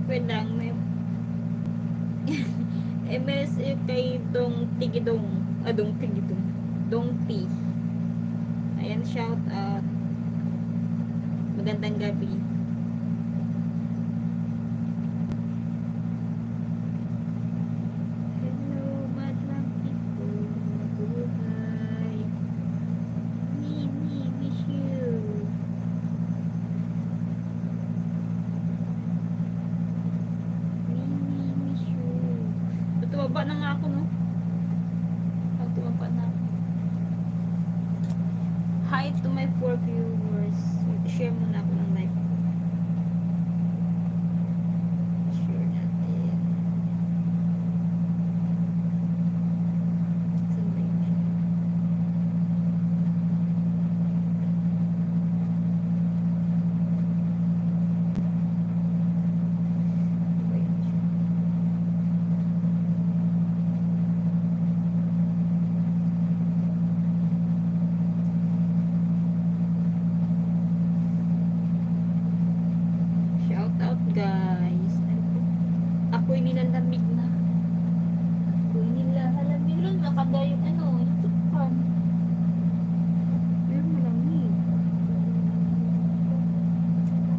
Wait lang, may MSF kay Dong Tigidong. Dong Tigidong. Dong T. Ayan, shout out. Magandang gabi. Hello, madlang people. Mabuhay. Me, miss you. Miss you. Tumaba na nga ako, no? Tumaba na ako. Hi to my 4 viewers. Share muna ako ng live. Share natin. Saan ba yun? Shout out guys. Ako'y nilalamig na. Ako'y nilalamig. Meron nakanda yung yung tukpan. Meron malamig.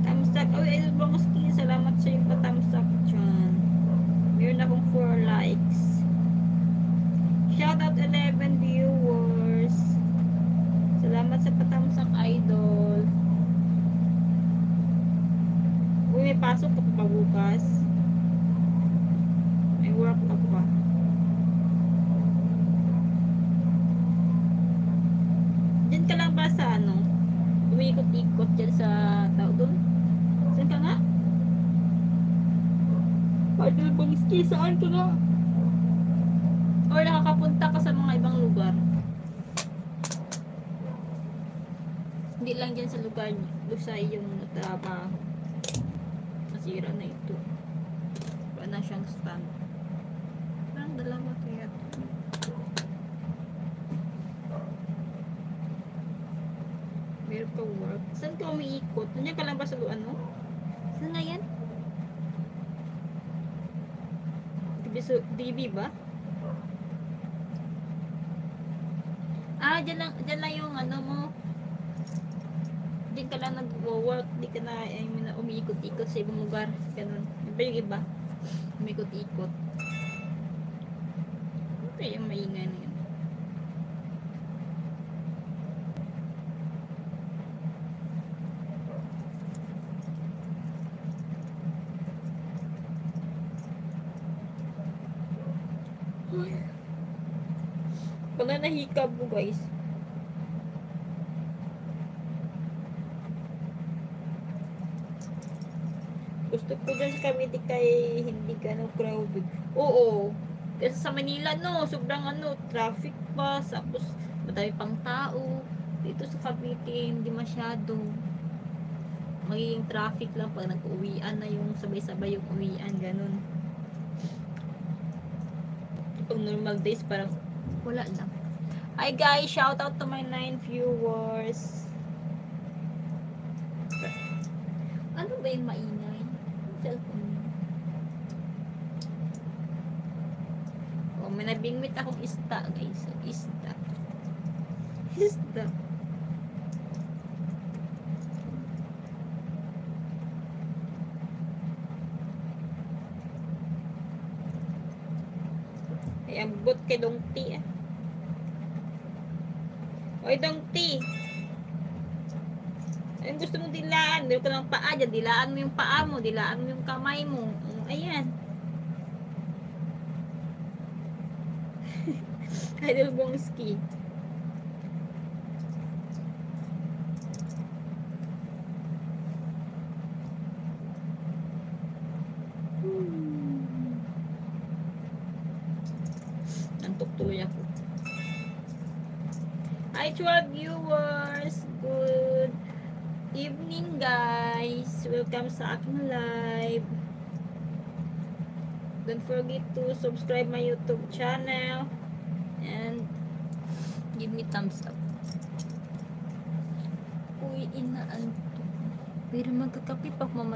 Thumbs up. Oh, idol Bongski. Salamat sa yung pa-thumbs up dyan. Meron akong 4 likes. Shout out 11 viewers. Salamat sa pa-thumbs up, idol. Uy, may pasok ako pa bukas. May work ako pa. Diyan ka lang ba sa umikot-ikot dyan sa tao doon? Saan ka nga? Idol Bongski, saan ka nga? Or nakakapunta ka sa mga ibang lugar? Hindi lang dyan sa lugar doon sa iyong trabaho. Nasira na ito. Wala na siyang stand. Parang dalawa kaya ito. Meron ka work. Saan ka umiikot? Nandiyan ka lang ba sa Saan nga yan? DB ba? Dyan lang yung mo. Di ka lang nag-work, di ka na umiikot-ikot sa ibang lugar. Ganun. Iba yung iba. Umikot-ikot. Okay, yung maingay na yun. Pananahikab mo guys. Gusto ko dyan sa Cavite kay hindi crowded. Oo. Kasi sa Manila sobrang traffic pa. Tapos madami pang tao. Dito sa Cavite hindi masyado. Magiging traffic lang pag nag-uwian na yung sabay-sabay yung uwian. Ganun. Pag normal days parang wala lang. Hi guys! Shout out to my 9 viewers. Ano ba yung maingay? Cellphone niya. Oh, may nabingwit akong isda guys. Isda. Ay, ambot kay Dong T. Oy, Dong T. Ayun, gusto mong dilaan. Meron ka lang paa dyan. Dilaan mo yung paa mo. Dilaan mo yung kamay mo. Ayan. Idol Bongski. Nantok tuloy ako. Hi 12 viewers. Good evening guys. Welcome sa aking live. Don't forget to subscribe my YouTube channel and give me thumbs up. Uy, inaanto. Pero magkakape pa mamaya.